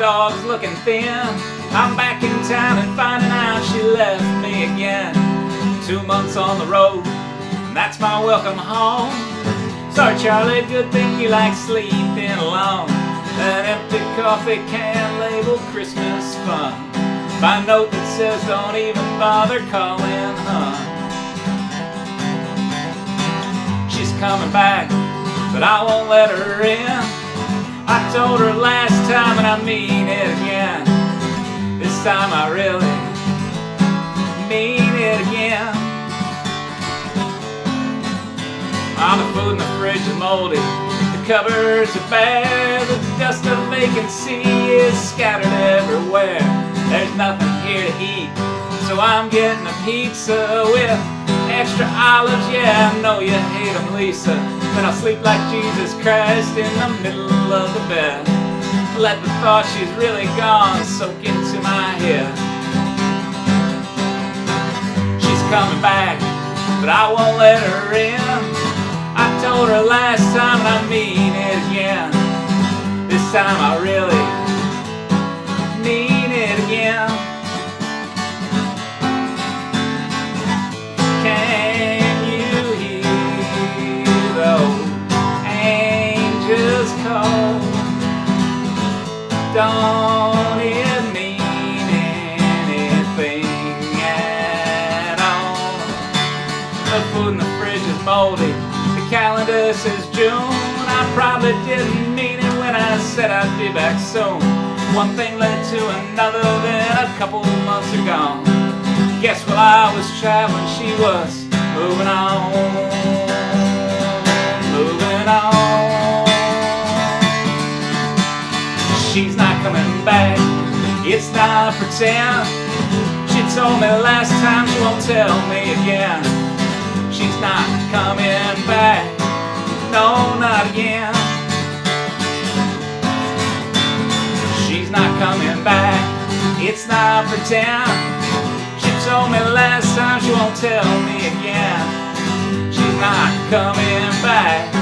dog's looking thin. I'm back in town and finding out she left me again. 2 months on the road, and that's my welcome home. Sorry Charlie, good thing you like sleeping alone. An empty coffee can labeled Christmas fun. My note that says don't even bother calling hun. She's coming back, but I won't let her in. I told her last time and I mean it again. This time I really mean it again. The food in the fridge is moldy, the cupboards are bare, the dust of vacancy is scattered everywhere. There's nothing here to eat, so I'm getting a pizza with extra olives. Yeah, I know you hate them, Lisa, but I'll sleep like Jesus Christ in the middle of the bed. Let the thought she's really gone soak into my head. She's coming back, but I won't let her in. I told her last time and I mean it again. This time I really mean it again. Can you hear those angels call? Don't it mean anything at all? The food in the fridge is moldy, calendar says June. I probably didn't mean it when I said I'd be back soon. One thing led to another, then a couple months are gone. Guess while I was traveling, she was moving on, moving on. She's not coming back, it's not pretend. She told me last time, she won't tell me again. She's not coming back, no, not again. She's not coming back, it's not pretend. She told me last time, she won't tell me again. She's not coming back.